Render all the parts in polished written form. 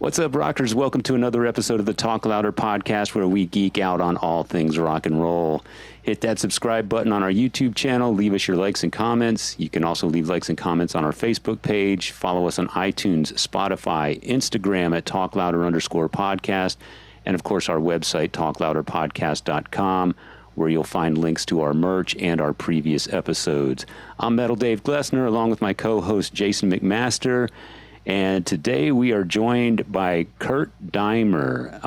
What's up, rockers? Welcome to another episode of the Talk Louder podcast, where we geek out on all things rock and roll. Hit that subscribe button on our YouTube channel. Leave us your likes and comments. You can also leave likes and comments on our Facebook page. Follow us on iTunes, Spotify, Instagram at talklouder_podcast, and of course our website, talklouderpodcast.com, where you'll find links to our merch and our previous episodes. I'm Metal Dave Glessner, along with my co-host Jason McMaster. And today we are joined by Kurt Deimer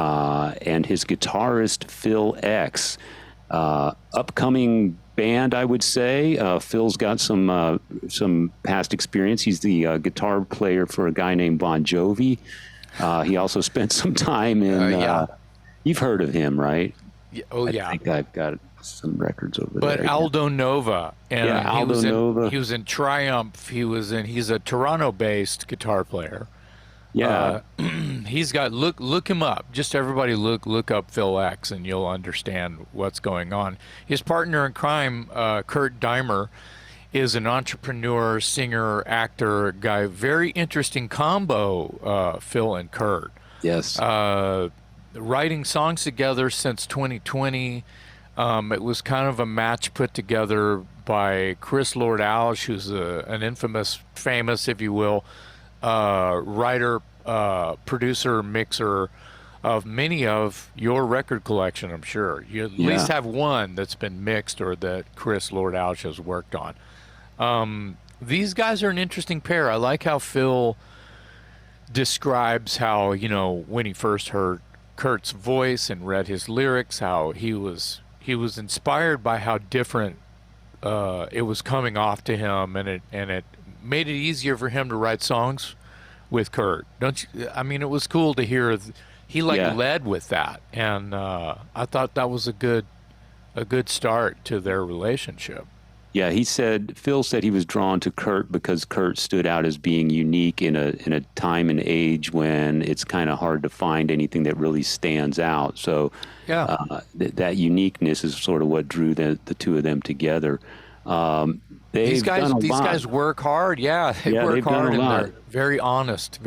and his guitarist Phil X. Upcoming band, I would say. Phil's got some past experience. He's the guitar player for a guy named Bon Jovi. He also spent some time in... You've heard of him, right? Oh, yeah. I think I've got some records over there. But Aldo yeah. Nova. And yeah, Aldo Nova. He was in Triumph. He's a Toronto-based guitar player. Yeah. He's got, look him up. Just everybody look up Phil X and you'll understand what's going on. His partner in crime, Kurt Deimer, is an entrepreneur, singer, actor guy. Very interesting combo, Phil and Kurt. Yes. Writing songs together since 2020. It was kind of a match put together by Chris Lord-Alge, who's an infamous, famous, if you will, writer, producer, mixer of many of your record collection, I'm sure. You at least have one that's been mixed or that Chris Lord-Alge has worked on. These guys are an interesting pair. I like how Phil describes how, when he first heard Kurt's voice and read his lyrics, how he was inspired by how different it was coming off to him, and it made it easier for him to write songs with Kurt. Don't you? I mean, it was cool to hear he led with that, and I thought that was a good start to their relationship. Yeah, Phil said he was drawn to Kurt because Kurt stood out as being unique in a time and age when it's kind of hard to find anything that really stands out. So that uniqueness is sort of what drew the two of them together. These guys work hard. Yeah, they work hard, and they're very honest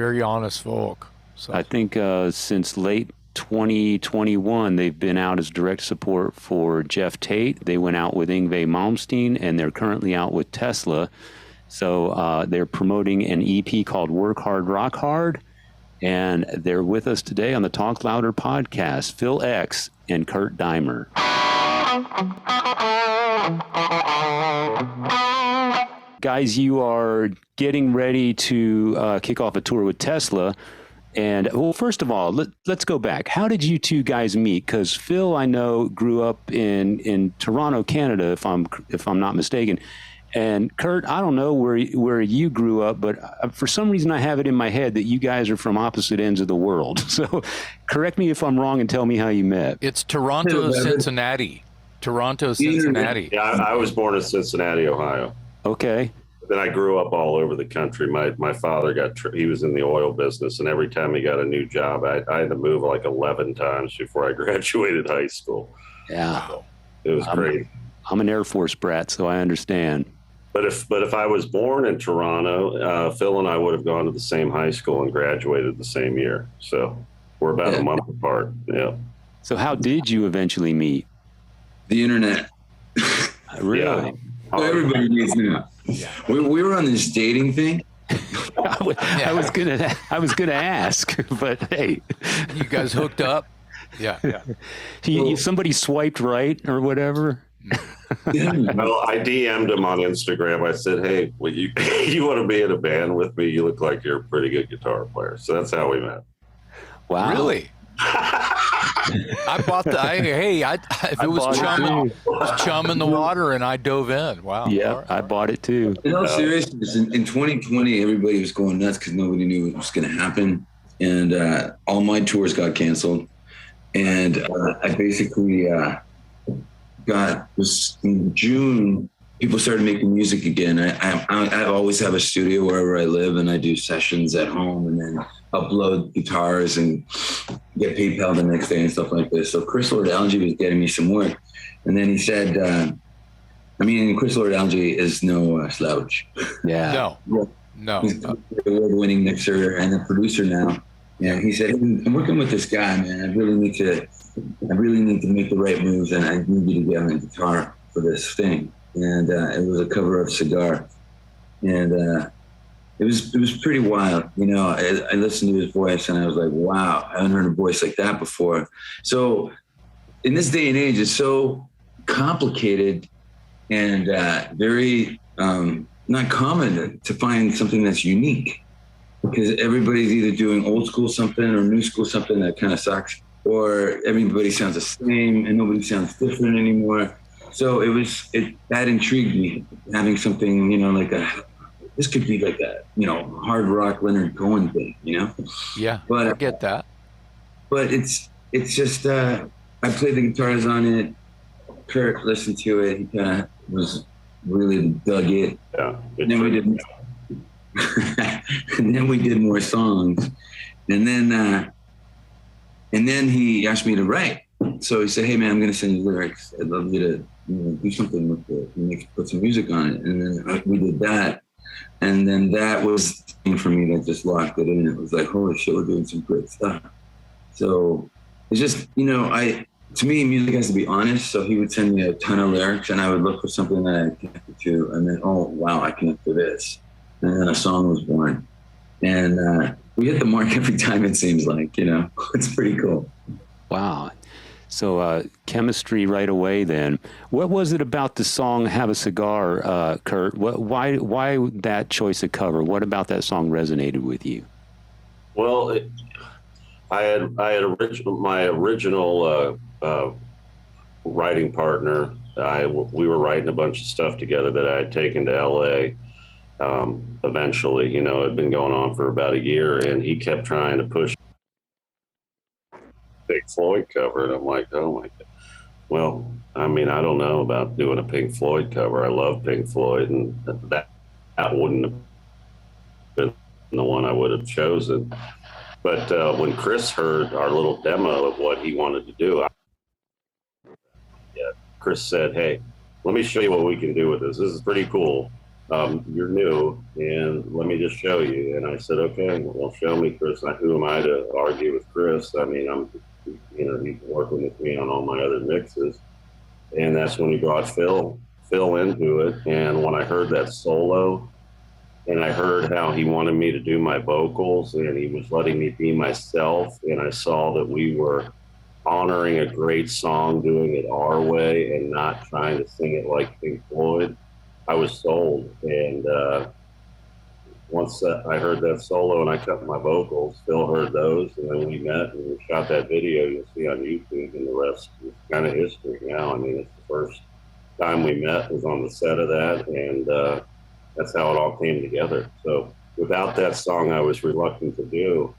folk. So I think since late 2021, they've been out as direct support for Jeff Tate. They went out with Yngwie Malmsteen, and they're currently out with Tesla. So they're promoting an EP called Work Hard, Rock Hard, and they're with us today on the Talk Louder podcast, Phil X and Kurt Deimer. Guys, you are getting ready to kick off a tour with Tesla. And, well, first of all, let's go back. How did you two guys meet? Because Phil, I know, grew up in Toronto, Canada, if I'm not mistaken. And Kurt, I don't know where you grew up, but for some reason I have it in my head that you guys are from opposite ends of the world. So correct me if I'm wrong and tell me how you met. It's Toronto, Cincinnati. Yeah, I was born in Cincinnati, Ohio. Okay. Then I grew up all over the country. My father he was in the oil business, and every time he got a new job, I had to move like 11 times before I graduated high school. Yeah. So it was great. I'm an Air Force brat, so I understand. But if I was born in Toronto, Phil and I would have gone to the same high school and graduated the same year. So we're about a month apart. Yeah. So how did you eventually meet? The internet. Really? Yeah. Oh, everybody needs to know. Yeah. We were on this dating thing. I was gonna ask, but hey, you guys hooked up? Yeah. Somebody swiped right or whatever. Well, I DM'd him on Instagram. I said, "Hey, you want to be in a band with me? You look like you're a pretty good guitar player." So that's how we met. Wow. Really? I bought if it was chum in the water, and I dove in. Wow. Yeah, I bought it too. In all seriousness, in 2020, everybody was going nuts because nobody knew what was going to happen, and all my tours got canceled. And I basically was in June. People started making music again. I always have a studio wherever I live, and I do sessions at home, and then upload guitars and get PayPal the next day and stuff like this. So Chris Lord-Alge was getting me some work, and then he said, Chris Lord-Alge is no slouch. Yeah. No. He's an award-winning mixer and a producer now. And he said, I'm working with this guy, man. I really need to make the right moves, and I need you to get on the guitar for this thing. And it was a cover of Cigar. And it was pretty wild. You know, I listened to his voice and I was like, wow, I haven't heard a voice like that before. So in this day and age, it's so complicated and very not common to find something that's unique, because everybody's either doing old school something or new school something that kind of sucks, or everybody sounds the same and nobody sounds different anymore. So that intrigued me, having something, you know, like this could be like a, you know, hard rock Leonard Cohen thing, you know? Yeah, but I get that. But it's just, I played the guitars on it. Kurt listened to it. He kind of really dug it. Yeah. And then we did more songs. And then he asked me to write. So he said, hey man, I'm going to send you lyrics. I'd love you to, you know, do something with it, put some music on it. And then we did that. And then that was the thing for me that just locked it in. It was like, holy shit, we're doing some great stuff. So it's just, you know, to me, music has to be honest. So he would send me a ton of lyrics and I would look for something that I connected to. And then, oh, wow, I connect to this. And then a song was born. And we hit the mark every time, it seems like, you know. It's pretty cool. Wow. So chemistry right away then. What was it about the song Have a Cigar, Kurt? Why that choice of cover? What about that song resonated with you? Well, I had my original writing partner. We were writing a bunch of stuff together that I had taken to LA. Eventually, you know, it had been going on for about a year, and he kept trying to push Pink Floyd cover, and I'm like, oh my God. Well, I mean, I don't know about doing a Pink Floyd cover. I love Pink Floyd, and that wouldn't have been the one I would have chosen. But when Chris heard our little demo of what he wanted to do, Chris said, hey, let me show you what we can do with this. This is pretty cool. You're new, and let me just show you. And I said, okay, well, show me, Chris. Who am I to argue with Chris? I mean, he's working with me on all my other mixes. And that's when he brought Phil into it. And when I heard that solo, and I heard how he wanted me to do my vocals, and he was letting me be myself, and I saw that we were honoring a great song, doing it our way, and not trying to sing it like Pink Floyd, I was sold. And once I heard that solo and I cut my vocals, Phil heard those, and then we met and we shot that video you'll see on YouTube, and the rest is kind of history now. I mean, it's the first time we met was on the set of that, and that's how it all came together. So without that song I was reluctant to do,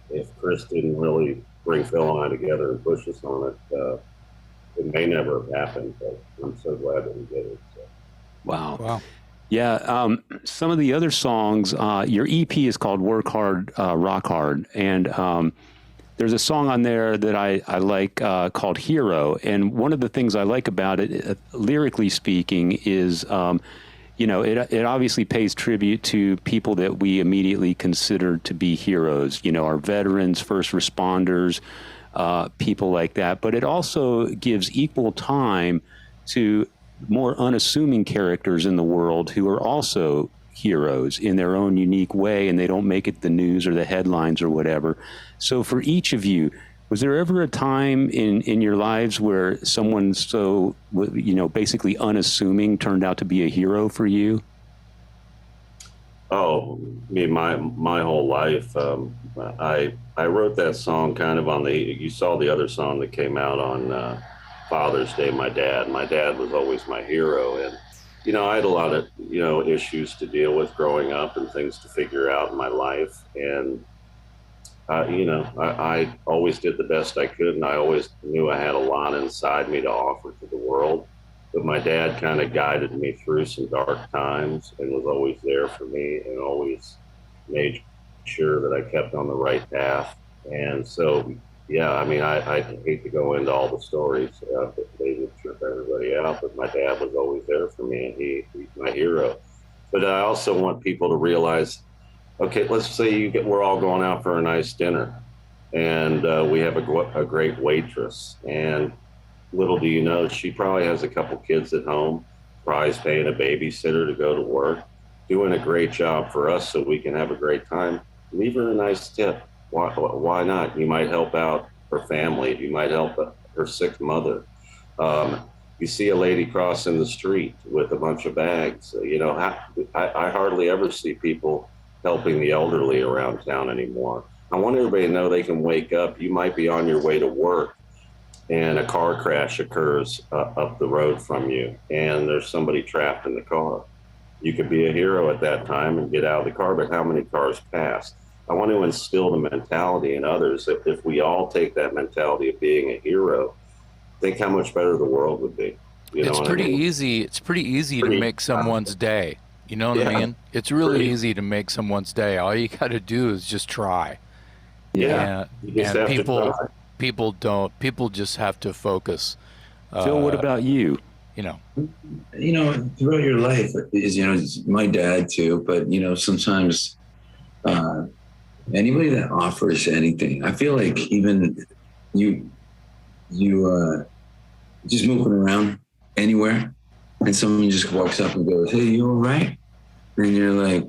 if Chris didn't really bring Phil and I together and push us on it, it may never have happened, but I'm so glad that we did it. So. Wow. Yeah. Some of the other songs, your EP is called Work Hard, Rock Hard. And there's a song on there that I like called Hero. And one of the things I like about it, lyrically speaking, is, it obviously pays tribute to people that we immediately consider to be heroes, our veterans, first responders, people like that. But it also gives equal time to more unassuming characters in the world who are also heroes in their own unique way, and they don't make it the news or the headlines or whatever. So for each of you, was there ever a time in your lives where someone so, basically unassuming turned out to be a hero for you? Oh, my whole life. I wrote that song kind of you saw the other song that came out on Father's Day. My dad was always my hero, and I had a lot of issues to deal with growing up and things to figure out in my life, and I always did the best I could, and I always knew I had a lot inside me to offer to the world. But my dad kind of guided me through some dark times and was always there for me and always made sure that I kept on the right path. And so, yeah, I mean, I hate to go into all the stories, but they would trip everybody out, but my dad was always there for me, and he's my hero. But I also want people to realize, okay, let's say we're all going out for a nice dinner, and we have a great waitress. And little do you know, she probably has a couple kids at home, probably is paying a babysitter to go to work, doing a great job for us so we can have a great time. Leave her a nice tip. Why not? You might help out her family. You might help her sick mother. You see a lady crossing the street with a bunch of bags. You know, I hardly ever see people helping the elderly around town anymore. I want everybody to know they can wake up. You might be on your way to work and a car crash occurs up the road from you, and there's somebody trapped in the car. You could be a hero at that time and get out of the car, but how many cars passed? I want to instill the mentality in others that if we all take that mentality of being a hero, think how much better the world would be. It's pretty easy. It's pretty easy to make someone's day. You know what I mean? It's really easy to make someone's day. All you got to do is just try. Yeah. And people just have to focus. Phil, what about you? Throughout your life, is my dad too, but sometimes anybody that offers anything, I feel like even you just moving around anywhere and someone just walks up and goes, "Hey, you all right?" And you're like,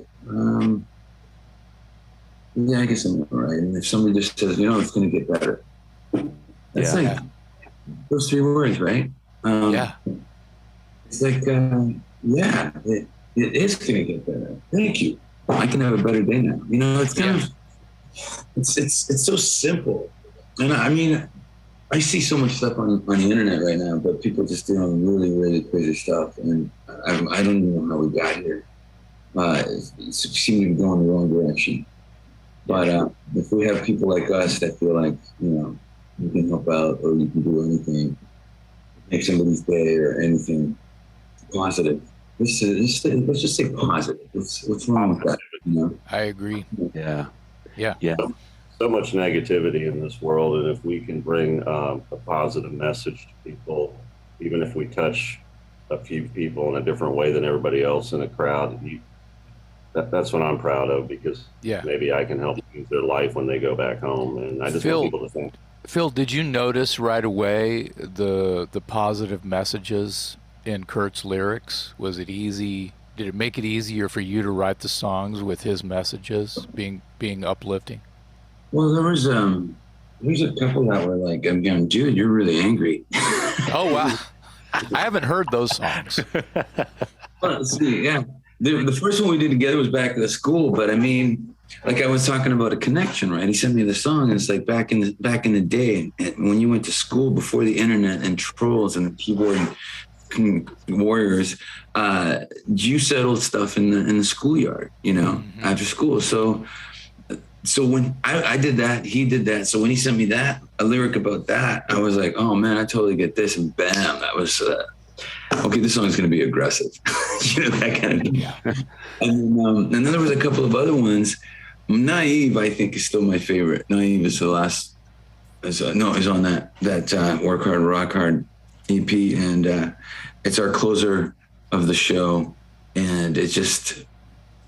yeah, I guess I'm all right. And if somebody just says, it's going to get better. That's those 3 words, right? It's like, it is going to get better. Thank you. I can have a better day now. It's kind of, it's so simple. And I mean, I see so much stuff on the internet right now, but people just doing really, really crazy stuff. And I don't even know how we got here. It seemed to be going the wrong direction. But if we have people like us that feel like, you can help out or you can do anything, make somebody's day or anything positive. Let's just say positive. What's wrong with that? I agree. Yeah. So much negativity in this world, and if we can bring a positive message to people, even if we touch a few people in a different way than everybody else in a crowd, that's what I'm proud of, because maybe I can help use their life when they go back home, and I just want people to think. Phil, did you notice right away the positive messages in Kurt's lyrics? Was it easy? Did it make it easier for you to write the songs with his messages being uplifting? Well, there's a couple that were like, I'm going, dude, you're really angry. Oh, wow. I haven't heard those songs. Well, see, yeah. The first one we did together was back at the school, but I mean, like I was talking about a connection, right? He sent me the song, and it's like back in the day when you went to school before the internet and trolls and the keyboard warriors, you settled stuff in the schoolyard, after school. So when I did that, he did that. So when he sent me a lyric about that, I was like, oh man, I totally get this, and bam, that was. Okay, this song's going to be aggressive, that kind of thing. Yeah. And then there was a couple of other ones. Naive, I think, is still my favorite. Naive is the last. Is on that Work Hard, Rock Hard EP, and it's our closer of the show, and it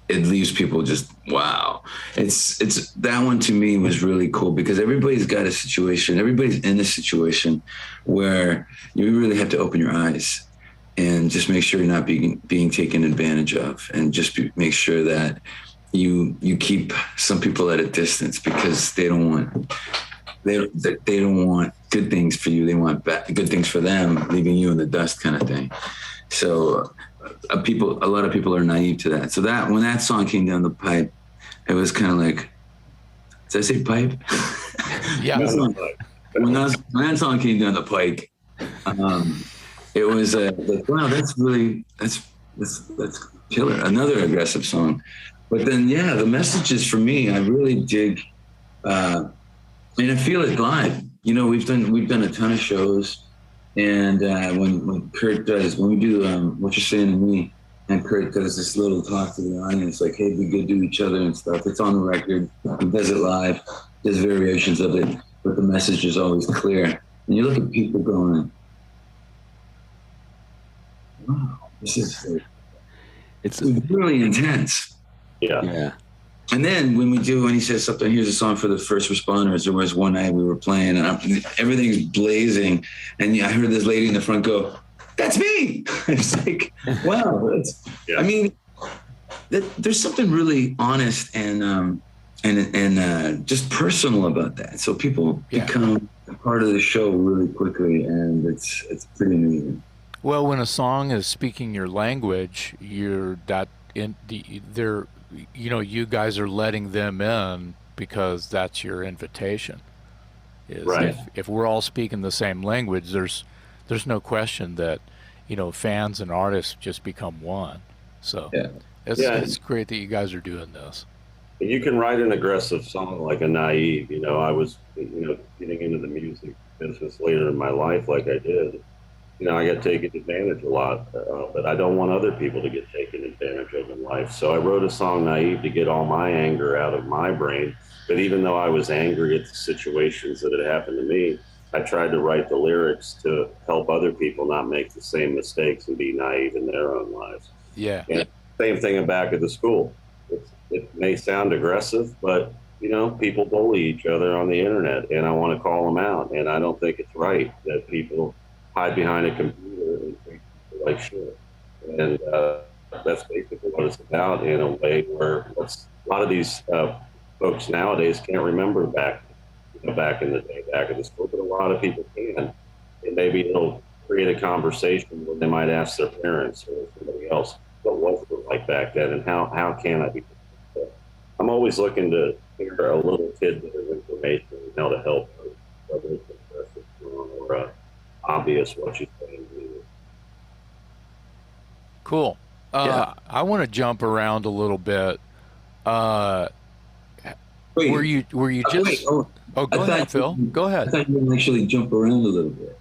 leaves people just wow. It's that one to me was really cool because everybody's got a situation. Everybody's in a situation where you really have to open your eyes and just make sure you're not being taken advantage of, and just make sure that you keep some people at a distance because they don't want good things for you. They want good things for them, leaving you in the dust kind of thing. So a lot of people are naive to that. So that when that song came down the pipe, it was kind of like, did I say pipe? Yeah. When that song came down the pike, it was like, wow, that's killer. Another aggressive song. But then, the messages for me, I really dig. And I feel it live. We've done a ton of shows, and when we do What You're Saying to Me, and Kurt does this little talk to the audience, like, hey, be good to each other and stuff. It's on the record. He does it live. There's variations of it, but the message is always clear. And you look at people going, wow, this is it's really intense. Yeah. And then when he says something, here's a song for the first responders, there was one night we were playing and everything's blazing. And I heard this lady in the front go, "That's me." It's like, wow. I mean, there's something really honest and just personal about that. So people become a part of the show really quickly, and it's pretty amazing. Well, when a song is speaking your language, you guys are letting them in because that's your invitation. Right. If we're all speaking the same language, there's no question that, fans and artists just become one. So it's great that you guys are doing this. You can write an aggressive song like a Naive. I was, getting into the music business later in my life like I did. I got taken advantage a lot, but I don't want other people to get taken advantage of in life. So I wrote a song, Naive, to get all my anger out of my brain. But even though I was angry at the situations that had happened to me, I tried to write the lyrics to help other people not make the same mistakes and be naive in their own lives. Yeah. And same thing in Back at the School. It may sound aggressive, but, people bully each other on the internet, and I want to call them out. And I don't think it's right that people hide behind a computer and treat people like shit. And that's basically what it's about, in a way where a lot of these folks nowadays can't remember back in the day, Back at the School, but a lot of people can. And maybe it'll create a conversation where they might ask their parents or somebody else, what was it like back then, and how can I be? I'm always looking to hear a little tidbit of information and how to help, whether it's impressive or obvious what you're saying. Cool. I want to jump around a little bit. Were you just? Go ahead, Phil. Go ahead. I thought you would actually jump around a little bit.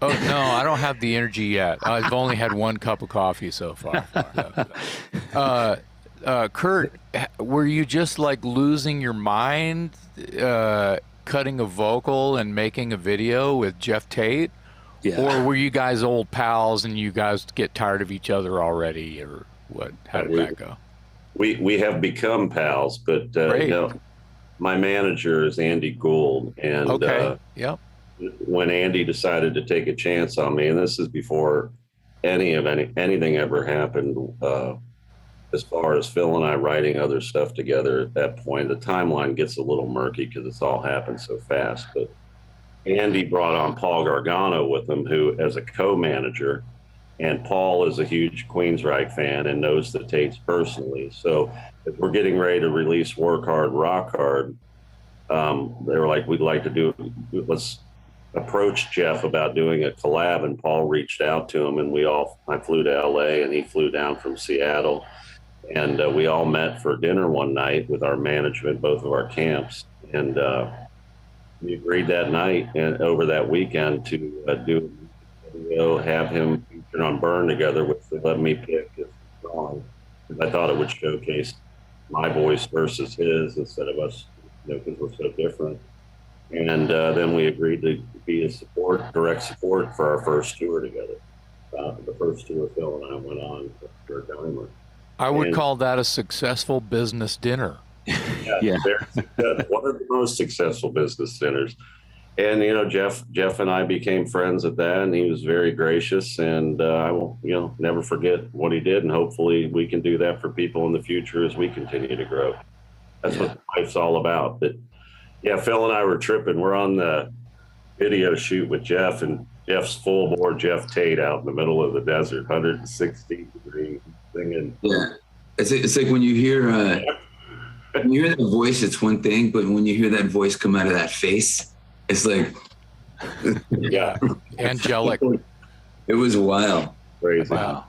Oh no, I don't have the energy yet. I've only had one cup of coffee so far. Kurt, were you just like losing your mind, cutting a vocal and making a video with Jeff Tate? Yeah. Or were you guys old pals and you guys get tired of each other already, or what? How did that go? We have become pals, but my manager is Andy Gould, and when Andy decided to take a chance on me, and this is before anything ever happened, as far as Phil and I writing other stuff together at that point, the timeline gets a little murky because it's all happened so fast. But Andy brought on Paul Gargano with him, who as a co-manager, and Paul is a huge Queensryche fan and knows the Tates personally. So if we're getting ready to release Work Hard, Rock Hard, they were like, let's approach Geoff about doing a collab, and Paul reached out to him, and I flew to LA and he flew down from Seattle, and we all met for dinner one night with our management, both of our camps, and we agreed that night and over that weekend to do a video, have him featured on Burn together, which they let me pick his song, because I thought it would showcase my voice versus his instead of us, because we're so different. And then we agreed to be a direct support for our first tour together. The first tour Phil and I went on with Kurt Deimer. I would call that a successful business dinner. Yeah. One of the most successful business dinners. And, Jeff and I became friends at that, and he was very gracious, and I will, never forget what he did, and hopefully we can do that for people in the future as we continue to grow. That's what life's all about. But Phil and I were tripping. We're on the video shoot with Geoff, and Jeff's full bore Jeff Tate out in the middle of the desert, 160 degrees, singing. Yeah, it's like when you hear the voice, it's one thing, but when you hear that voice come out of that face, it's like angelic. It was wild. Crazy. Wow.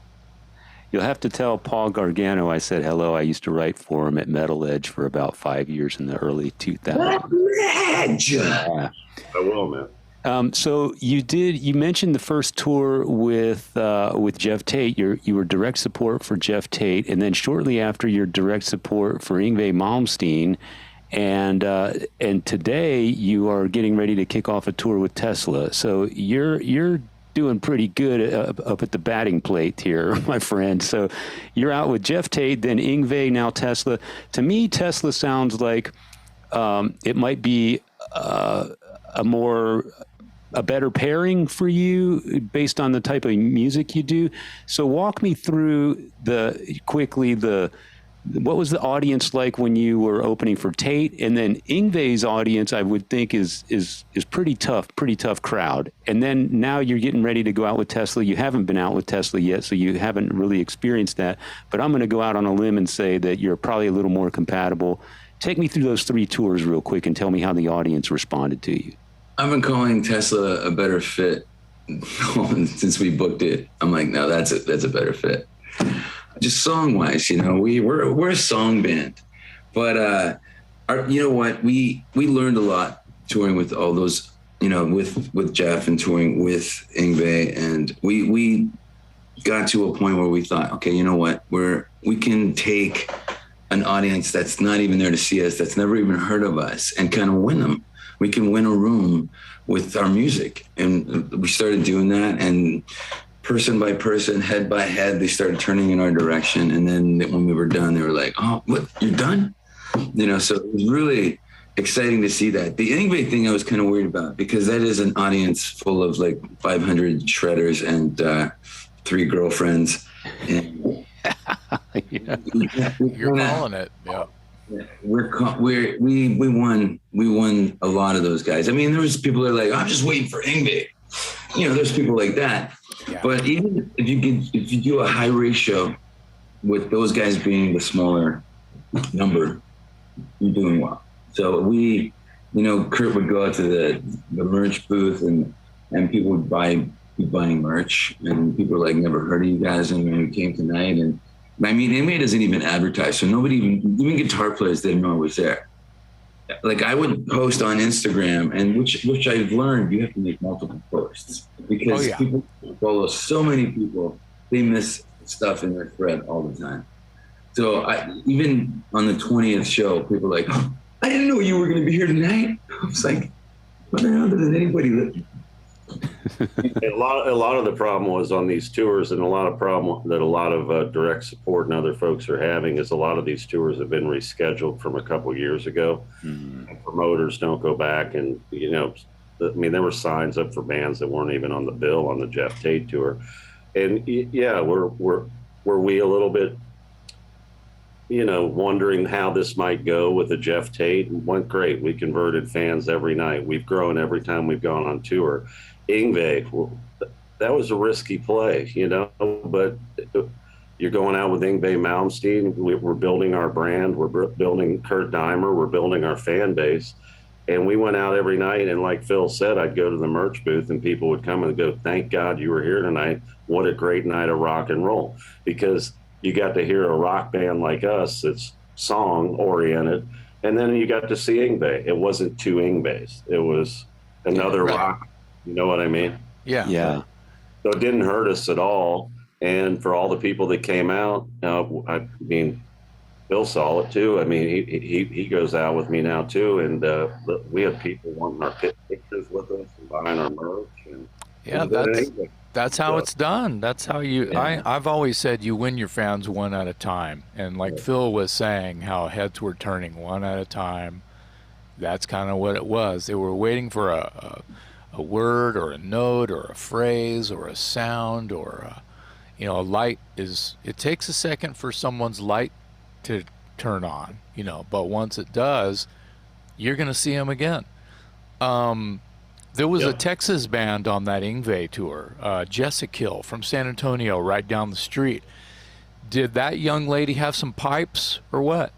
You'll have to tell Paul Gargano I said hello. I used to write for him at Metal Edge for about 5 years in the early 2000s. Edge. I will, man. So you mentioned the first tour with Jeff Tate. You were direct support for Jeff Tate, and then shortly after, your direct support for Yngwie Malmsteen, and today you are getting ready to kick off a tour with Tesla. So you're doing pretty good up at the batting plate here, my friend. So you're out with Jeff Tate, then Yngwie, now Tesla. To me, Tesla sounds like it might be a better pairing for you based on the type of music you do. So walk me through what was the audience like when you were opening for Tate? And then Yngwie's audience, I would think, is pretty tough crowd. And then now you're getting ready to go out with Tesla. You haven't been out with Tesla yet, so you haven't really experienced that. But I'm going to go out on a limb and say that you're probably a little more compatible. Take me through those 3 tours real quick and tell me how the audience responded to you. I've been calling Tesla a better fit since we booked it. I'm like, no, that's a better fit. Just song wise, we're a song band, but you know what, we learned a lot touring with all those, with Jeff and touring with Yngwie, and we got to a point where we thought, okay, you know what, we can take an audience that's not even there to see us, that's never even heard of us, and kind of win them. We can win a room with our music, and we started doing that, and person by person, head by head, they started turning in our direction. And then when we were done, they were like, oh, what, you're done? So it was really exciting to see that. The Yngwie thing I was kind of worried about, because that is an audience full of like 500 shredders and 3 girlfriends. And yeah. You're calling it. Yeah. We won a lot of those guys. I mean, there was people that are like, I'm just waiting for Yngwie. There's people like that. Yeah. But even if you do a high ratio with those guys being the smaller number, you're doing well. So Kurt would go out to the merch booth and people would be buying merch, and people were like, never heard of you guys, and when you came tonight. And I mean, Yngwie doesn't even advertise, so nobody, even guitar players didn't know I was there. Like I would post on Instagram, and which I've learned, you have to make multiple posts because people follow so many people, they miss stuff in their thread all the time. So even on the 20th show, people were like, oh, I didn't know you were going to be here tonight. I was like, what the hell does anybody listen? A lot of the problem was on these tours, and a lot of problem that a lot of direct support and other folks are having is a lot of these tours have been rescheduled from a couple years ago. Mm-hmm. And promoters don't go back, and there were signs up for bands that weren't even on the bill on the Jeff Tate tour. And yeah, were we a little bit wondering how this might go with the Jeff Tate? It went great. We converted fans every night. We've grown every time we've gone on tour. Yngwie, that was a risky play, but you're going out with Yngwie Malmsteen. We're building our brand. We're building Kurt Deimer. We're building our fan base. And we went out every night. And like Phil said, I'd go to the merch booth and people would come and go, thank God you were here tonight. What a great night of rock and roll. Because you got to hear a rock band like us that's song oriented. And then you got to see Yngwie. It wasn't 2 Yngwies. It was another rock. You know what I mean? Yeah. Yeah. So it didn't hurt us at all. And for all the people that came out, I mean, Bill saw it too. I mean, he goes out with me now too. And we have people wanting our pictures with us and buying our merch. And yeah, that's how it's done. That's how I've always said you win your fans one at a time. And like Phil was saying, how heads were turning one at a time. That's kind of what it was. They were waiting for a word or a note or a phrase or a sound or a light it takes a second for someone's light to turn on, but once it does, you're going to see them again. There was a Texas band on that Yngwie tour, Jessica from San Antonio, right down the street. Did that young lady have some pipes or what?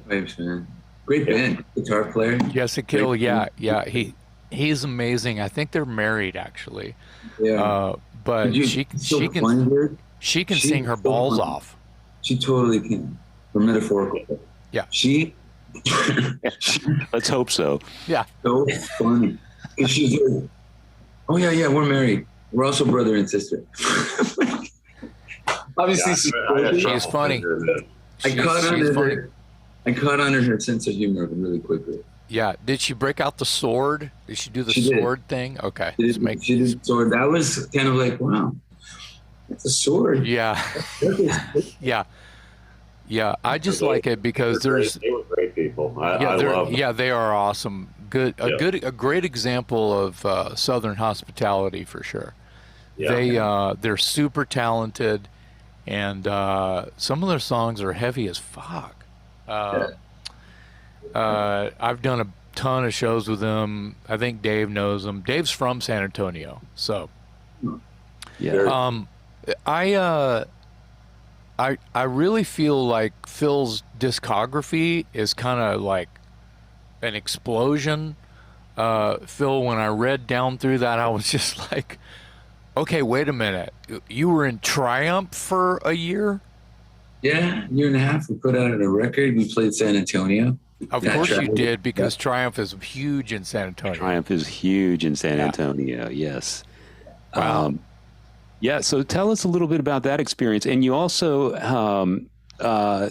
Pipes, man. Great band, guitar player. Jessica, yeah. He's amazing. I think they're married actually. Yeah. But she can sing her balls off. She totally can. For metaphorical. Yeah. Let's hope so. Yeah. So funny. And she's like, oh yeah, we're married. We're also brother and sister. Obviously, she's funny. I caught on her sense of humor really quickly. Yeah. Did she break out the sword? Did she do the She did. sword thing? Okay. She Let's did, she did sword. That was kind of like, wow, that's a sword. Yeah. Yeah. Yeah. I just like it because They there's, were great people. I yeah, love them. yeah, they are awesome. Good, Yeah. a great example of Southern hospitality for sure. Yeah. They're super talented, and some of their songs are heavy as fuck. I've done a ton of shows with them. I think Dave knows them. Dave's from San Antonio, so Yeah. I really feel like Phil's discography is kind of like an explosion. Phil, when I read down through that, I was just like, okay, wait a minute. You were in Triumph for a year? Yeah, year and a half. We put out a record. We played San Antonio. Of course you did, because Triumph is huge in San Antonio. Triumph is huge in San Antonio. Yes. Wow. Yeah. So tell us a little bit about that experience. And you also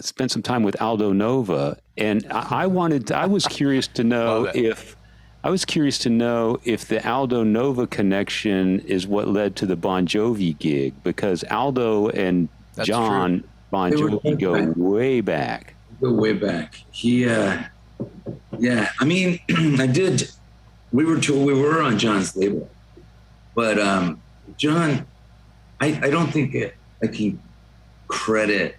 spent some time with Aldo Nova. And I was curious to know if the Aldo Nova connection is what led to the Bon Jovi gig, because Aldo and That's John true. Bon Jovi go way back. Go way back. He, yeah. I mean, we were on John's label, but John, I don't think I can credit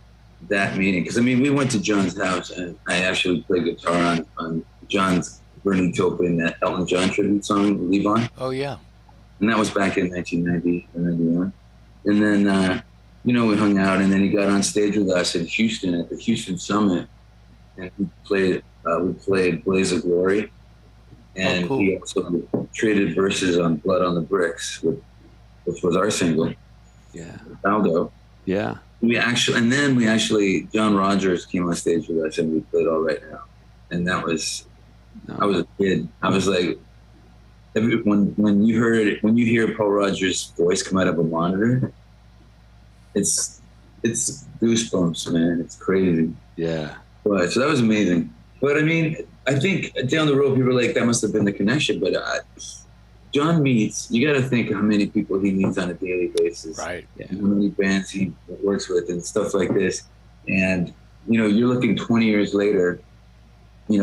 that meeting, because I mean, we went to John's house and I actually played guitar on John's Bernie Taupin, that Elton John tribute song, Leave On. Oh, yeah. And that was back in 1990 or 91. And then, we hung out, and then he got on stage with us in Houston at the Houston Summit, and we played Blaze of Glory. And cool. He also traded verses on Blood on the Bricks, which was our single. Yeah. Aldo. Yeah. John Rogers came on stage with us, and we played All Right Now. And that was, I was a kid. I was like, when you hear Paul Rogers' voice come out of a monitor, it's goosebumps, man. It's crazy. Yeah. But so that was amazing. But I mean, I think down the road, people were like, that must have been the connection. But John meets, you got to think how many people he meets on a daily basis. Right. Yeah. How many bands he works with and stuff like this. And, you're looking 20 years later,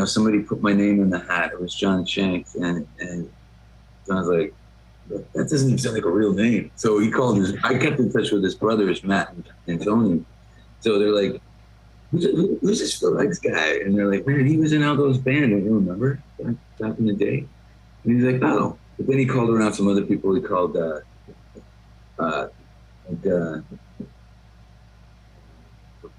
somebody put my name in the hat. It was John Shanks. And John's like, that doesn't even sound like a real name. So he called I kept in touch with his brothers, Matt and Tony. So they're like, who's this Phil X guy? And they're like, man, he was in Aldo's band. I don't remember back in the day. And he's like, oh. But then he called around some other people. He called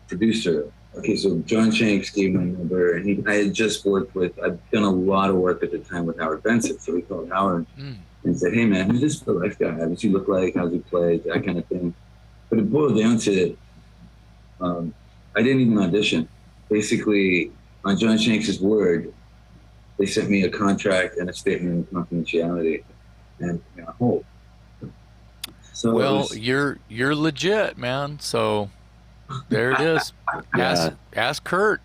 producer. Okay, so John Shanks gave my number, and I had just I'd done a lot of work at the time with Howard Benson. So he called Howard and said, hey man, who's this Phil X guy? How does he look like? How's he play? That kind of thing. But it boiled down to, I didn't even audition. Basically, on John Shanks' word, they sent me a contract and a statement of confidentiality, and a hold. So Well, you're legit, man. So there it is. Ask Kurt.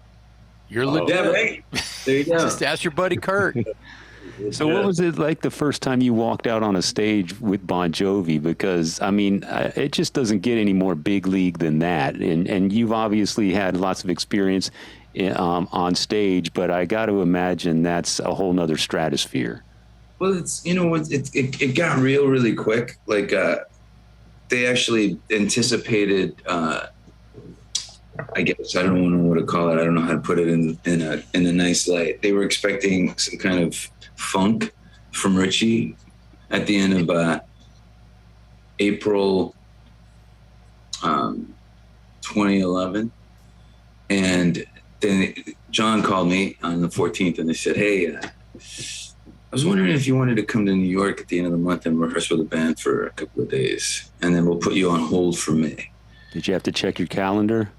You're legit. yeah, right. There you go. Just ask your buddy Kurt. So what was it like the first time you walked out on a stage with Bon Jovi? Because, I mean, it just doesn't get any more big league than that. And you've obviously had lots of experience on stage, but I got to imagine that's a whole nother stratosphere. Well, it got real really quick. Like they actually anticipated. I guess I don't know what to call it. I don't know how to put it in a nice light. They were expecting some kind of funk from Richie at the end of April 2011, and then John called me on the 14th, and they said, hey, I was wondering if you wanted to come to New York at the end of the month and rehearse with the band for a couple of days, and then we'll put you on hold for May. Did you have to check your calendar?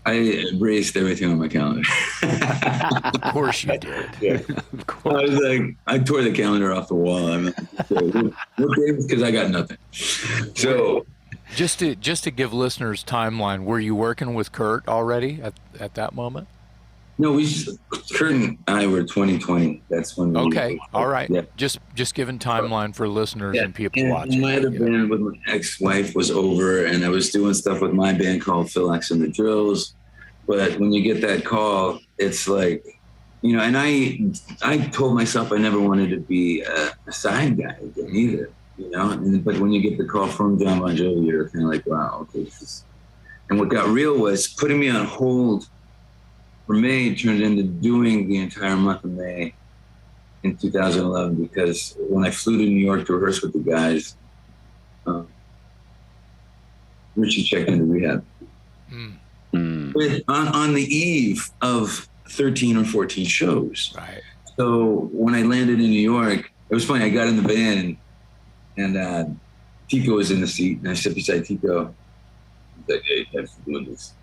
I erased everything on my calendar. Of course you did. Yeah. Of course. I was like, I tore the calendar off the wall. I mean, what days? Because I got nothing. So Just to give listeners timeline, were you working with Kurt already at that moment? No, Kurt and I were 2020. That's when. Okay, all right. Yeah. Just giving timeline for listeners and people watching. My other band with my ex-wife was over, and I was doing stuff with my band called Phil X and the Drills. But when you get that call, it's like, you know, and I told myself I never wanted to be a side guy again either, you know. But when you get the call from John Bon Jovi, you're kind of like, wow, okay, this is. And what got real was putting me on hold for May turned into doing the entire month of May in 2011, because when I flew to New York to rehearse with the guys, Richie checked into rehab. On the eve of 13 or 14 shows. Right. So when I landed in New York, it was funny. I got in the van and Tico was in the seat, and I sat beside Tico. He's like, "Hey, thanks for doing this."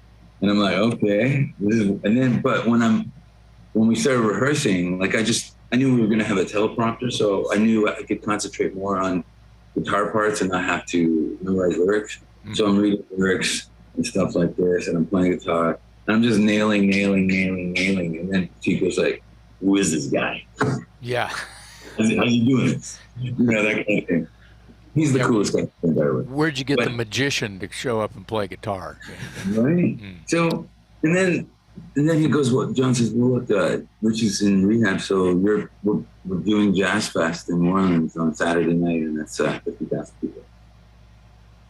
And I'm like, "Okay." But when we started rehearsing, like I knew we were gonna have a teleprompter, so I knew I could concentrate more on guitar parts and not have to memorize lyrics. Mm-hmm. So I'm reading lyrics and stuff like this, and I'm playing guitar, and I'm just nailing. And then Tico's like, "Who is this guy? Yeah. How you doing this?" You know, that kind of thing. He's the coolest guy ever. Where'd you get the magician to show up and play guitar? Right. So, and then he goes, "What?" John says, "Well, look, Rich is in rehab, so we're doing Jazz Fest in New Orleans on Saturday night, and that's 50,000 people."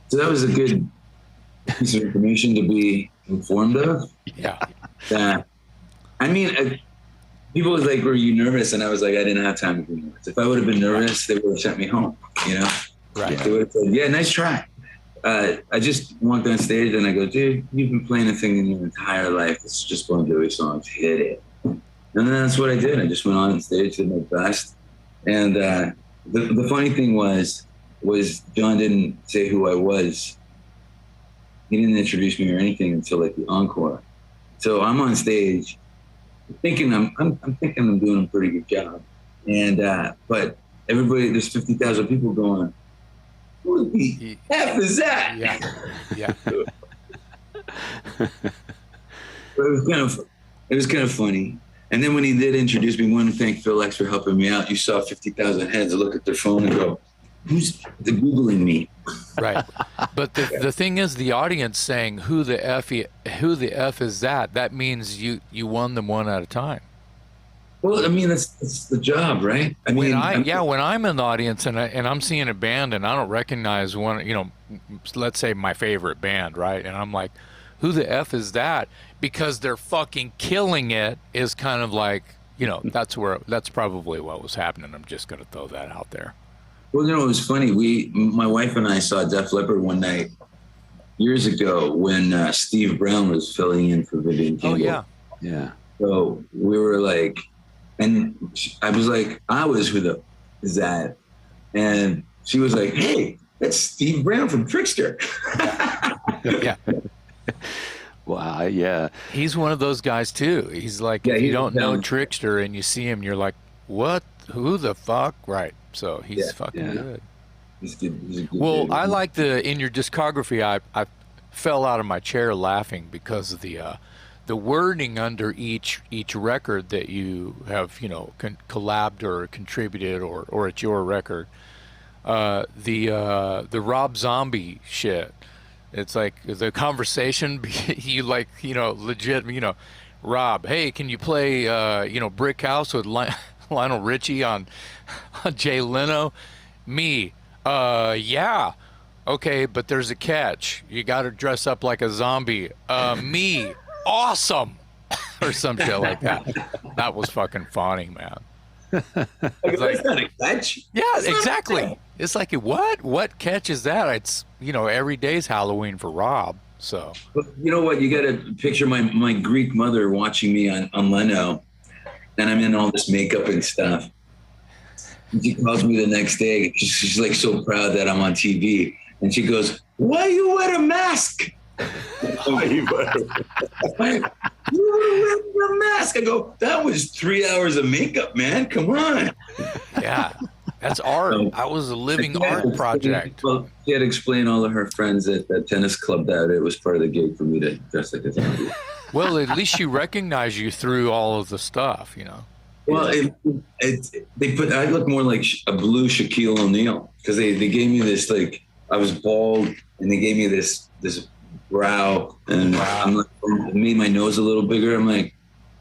So that was a good piece of information to be informed of. Yeah. People was like, "Were you nervous?" And I was like, "I didn't have time to be nervous. If I would have been nervous, they would have sent me home, you know?" Right. They would have said, "Yeah, nice try." I just walked on stage and I go, "Dude, you've been playing a thing in your entire life. It's just Bon Jovi songs. Hit it." And then that's what I did. I just went on stage, did my best. And the funny thing was John didn't say who I was. He didn't introduce me or anything until like the encore. So I'm on stage, thinking I'm doing a pretty good job. And but everybody, there's 50,000 people going, "Who the F is that?" Yeah. But it was kind of funny. And then when he did introduce me, I want to thank Phil X for helping me out. You saw 50,000 heads look at their phone and go, "Who's Googling me?" Right. But the thing is, the audience saying, who the F is that? That means you won them one at a time. Well, I mean, that's the job, right? When I'm in the audience and I'm seeing a band and I don't recognize one, you know, let's say my favorite band, right? And I'm like, who the F is that? Because they're fucking killing it is kind of like, you know, that's probably what was happening. I'm just going to throw that out there. Well, you know, it was funny. My wife and I saw Def Leppard one night years ago when Steve Brown was filling in for Vivian Campbell. Oh, yeah. So we were like, and I was like, who the is that? And she was like, "Hey, that's Steve Brown from Trickster." Yeah. Wow, yeah. He's one of those guys too. He's like, if you don't know Trickster and you see him, you're like, what? Who the fuck? Right. So he's fucking good. He's good. He's a good well, dude. I like in your discography, I fell out of my chair laughing because of the wording under each record that you have, you know, collabed or contributed or it's your record. The Rob Zombie shit. It's like the conversation you like, you know, legit, you know, Rob, hey, can you play, you know, Brick House with Lionel Richie on Jay Leno? Me, yeah. Okay, but there's a catch. You got to dress up like a zombie. Me, awesome. Or some shit like that. That was fucking funny, man. That's not a catch. Yeah, exactly. It's like, what catch is that? It's, you know, every day's Halloween for Rob. So, but you know what? You got to picture my Greek mother watching me on Leno, and I'm in all this makeup and stuff. And she calls me the next day. She's like so proud that I'm on TV, and she goes, "Why you wear a mask?" Why you wear a mask? I go, "That was 3 hours of makeup, man. Come on." Yeah. That's art. That was a living art project. Well, she had to explain all of her friends at the tennis club that it was part of the gig for me to dress like a zombie. Well, at least she recognized you through all of the stuff, you know. Well, I look more like a blue Shaquille O'Neal because they gave me this, like, I was bald and they gave me this brow, and I'm like, made my nose a little bigger. I'm like,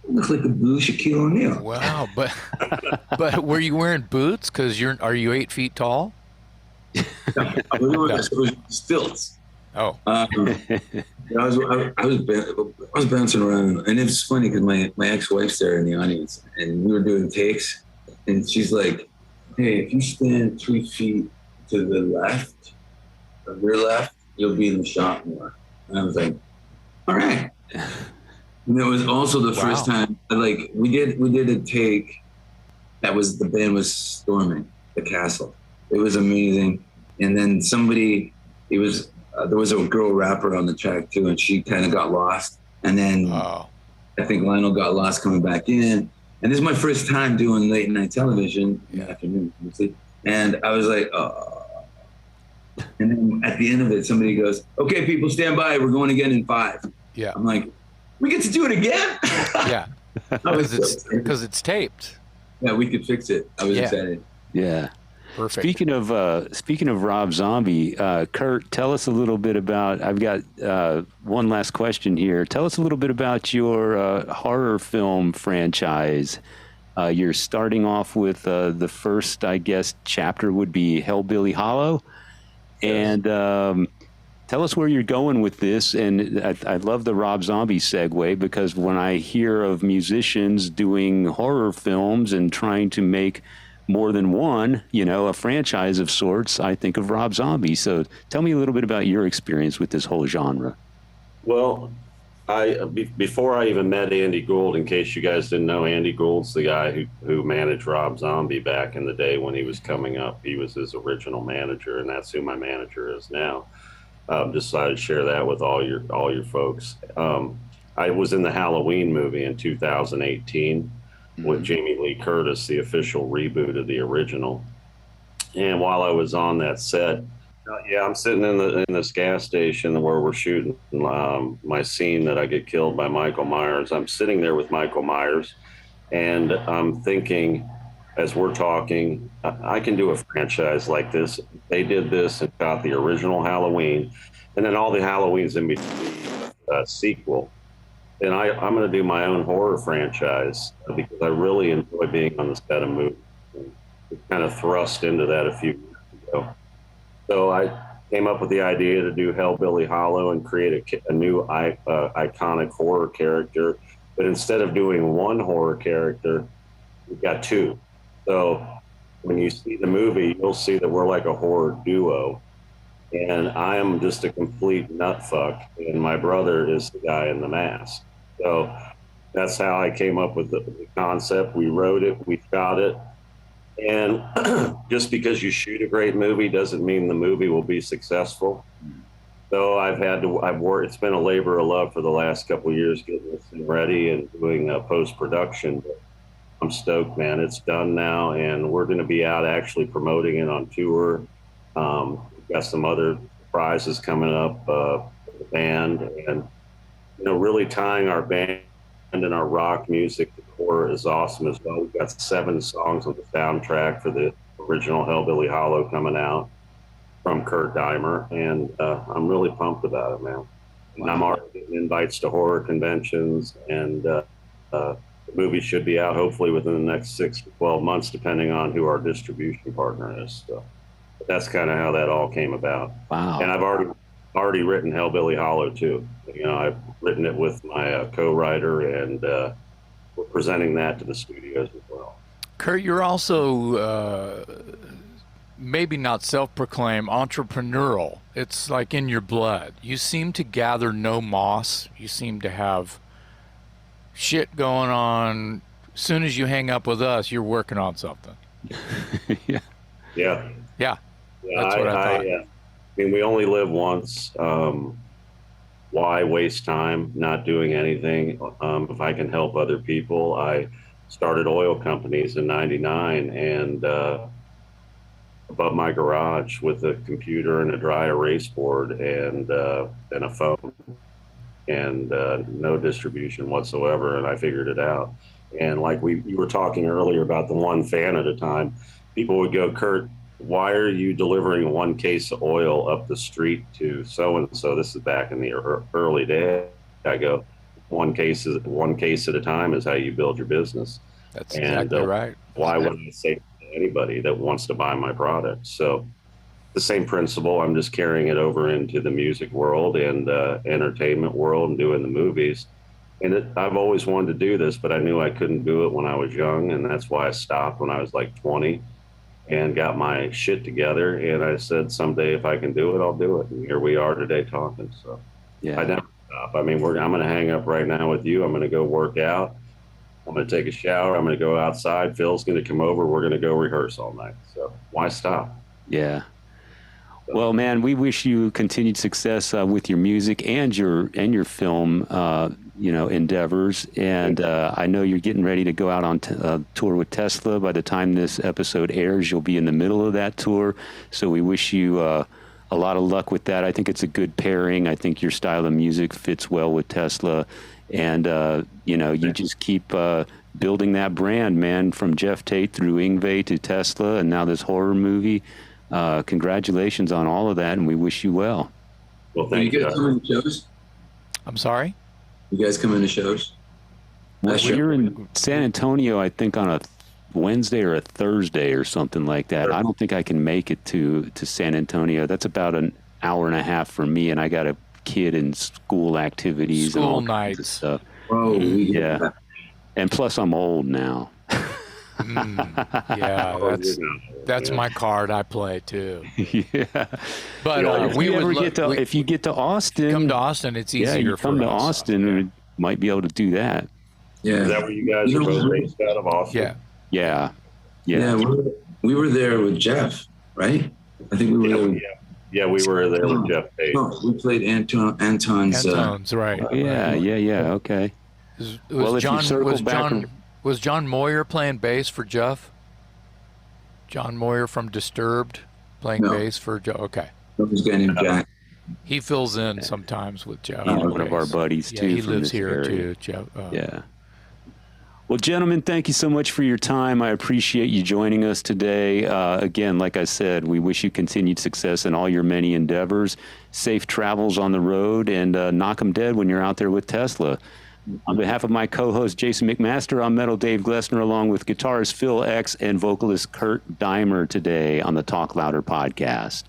I look like a blue Shaquille O'Neal. Wow, but were you wearing boots? Because are you 8 feet tall? I was stilts. Oh. I was bouncing around, and it's funny because my ex-wife's there in the audience, and we were doing takes, and she's like, "Hey, if you stand 3 feet to the left, of your left, you'll be in the shot more." And I was like, "All right." And it was also the first time, like, we did a take that was, the band was storming the castle. It was amazing, and then there was a girl rapper on the track too, and she kind of got lost. And then I think Lionel got lost coming back in. And this is my first time doing late night television in the afternoon. And I was like, oh. And then at the end of it, somebody goes, "Okay, people, stand by. We're going again in 5." Yeah. I'm like, we get to do it again? Yeah. Because it's taped. Yeah, we could fix it. I was excited. Yeah. Perfect. Speaking of Rob Zombie, Kurt, tell us a little bit about. I've got one last question here. Tell us a little bit about your horror film franchise. You're starting off with the first, I guess, chapter would be Hellbilly Hollow, and tell us where you're going with this. And I love the Rob Zombie segue, because when I hear of musicians doing horror films and trying to make more than one, a franchise of sorts, I think of Rob Zombie. So tell me a little bit about your experience with this whole genre. Well, before I even met Andy Gould, in case you guys didn't know, Andy Gould's the guy who managed Rob Zombie back in the day when he was coming up. He was his original manager, and that's who my manager is now. Decided to share that with all your folks. I was in the Halloween movie in 2018. With Jamie Lee Curtis, the official reboot of the original. And while I was on that set, I'm sitting in this gas station where we're shooting my scene that I get killed by Michael Myers. I'm sitting there with Michael Myers, and I'm thinking, as we're talking, I can do a franchise like this. They did this and got the original Halloween, and then all the Halloweens in between, sequel. And I'm going to do my own horror franchise because I really enjoy being on the set of movies. We kind of thrust into that a few years ago. So I came up with the idea to do Hellbilly Hollow and create a new iconic horror character. But instead of doing one horror character, we've got 2. So when you see the movie, you'll see that we're like a horror duo. And I am just a complete nutfuck, and my brother is the guy in the mask. So that's how I came up with the concept. We wrote it, we shot it, and just because you shoot a great movie doesn't mean the movie will be successful. So I've worked. It's been a labor of love for the last couple of years getting this thing ready and doing post-production. But I'm stoked, man. It's done now, and we're going to be out actually promoting it on tour. We've got some other surprises coming up for the band, and really tying our band and our rock music to horror is awesome as well. We've got 7 songs on the soundtrack for the original Hellbilly Hollow coming out from Kurt Deimer, and I'm really pumped about it, man. And I'm already getting invites to horror conventions, and the movie should be out hopefully within the next 6 to 12 months, depending on who our distribution partner is. So that's kind of how that all came about. Wow. And I've already written Hellbilly Hollow too. I've written it with my co-writer, and we're presenting that to the studios as well. Kurt, you're also maybe not self-proclaimed entrepreneurial. It's like in your blood. You seem to gather no moss. You seem to have shit going on. As soon as you hang up with us, you're working on something. Yeah. Yeah. Yeah. That's what I thought. I mean, we only live once. Why waste time not doing anything? If I can help other people, I started oil companies in '99, and above my garage with a computer and a dry erase board and a phone. and no distribution whatsoever. And I figured it out. And like you were talking earlier about the one fan at a time, people would go, Kurt, why are you delivering one case of oil up the street to so-and-so? This is back in the early days. I go, one case at a time is how you build your business. That's exactly right. Why would I say to anybody that wants to buy my product? So the same principle, I'm just carrying it over into the music world and entertainment world and doing the movies. And I've always wanted to do this, but I knew I couldn't do it when I was young. And that's why I stopped when I was like 20 and got my shit together. And I said, someday if I can do it, I'll do it. And here we are today talking. So Yeah. I never stop. I mean, I'm going to hang up right now with you. I'm going to go work out. I'm going to take a shower. I'm going to go outside. Phil's going to come over. We're going to go rehearse all night. So why stop? Yeah. Well, man, we wish you continued success with your music and your film, endeavors. And I know you're getting ready to go out on tour with Tesla. By the time this episode airs, you'll be in the middle of that tour. So we wish you a lot of luck with that. I think it's a good pairing. I think your style of music fits well with Tesla. And, you just keep building that brand, man, from Jeff Tate through Yngwie to Tesla and now this horror movie. Congratulations on all of that, and we wish you well. Well, thank you. You guys coming to shows? I'm sorry? You guys coming to shows? Well, you're in San Antonio, I think, on a Wednesday or a Thursday or something like that. I don't think I can make it to San Antonio. That's about an hour and a half for me, and I got a kid in school activities and all kinds of stuff. Oh, yeah. And plus, I'm old now. Yeah, that's my card. I play too. Yeah, but if you get to Austin, come to Austin. It's easier. Yeah, you come for to us. Austin, Yeah. we might be able to do that. Yeah. Is that where you guys are both based out of Austin? Yeah. Yeah. We were there with Jeff, right? I think we were there. Yeah, we were there with Jeff Tate. Oh, we played Anton's. Anton's right. Yeah. Okay. Was John Moyer playing bass for Geoff? John Moyer from Disturbed playing bass for Geoff? Okay. That was a guy named Jack. He fills in sometimes with Geoff. He's one of our buddies, too. Yeah, he from lives this here, area. too, Geoff. Yeah. Well, gentlemen, thank you so much for your time. I appreciate you joining us today. Again, like I said, we wish you continued success in all your many endeavors, safe travels on the road, and knock 'em dead when you're out there with Tesla. On behalf of my co-host, Jason McMaster, I'm Metal Dave Glessner, along with guitarist Phil X and vocalist Kurt Deimer today on the Talk Louder podcast.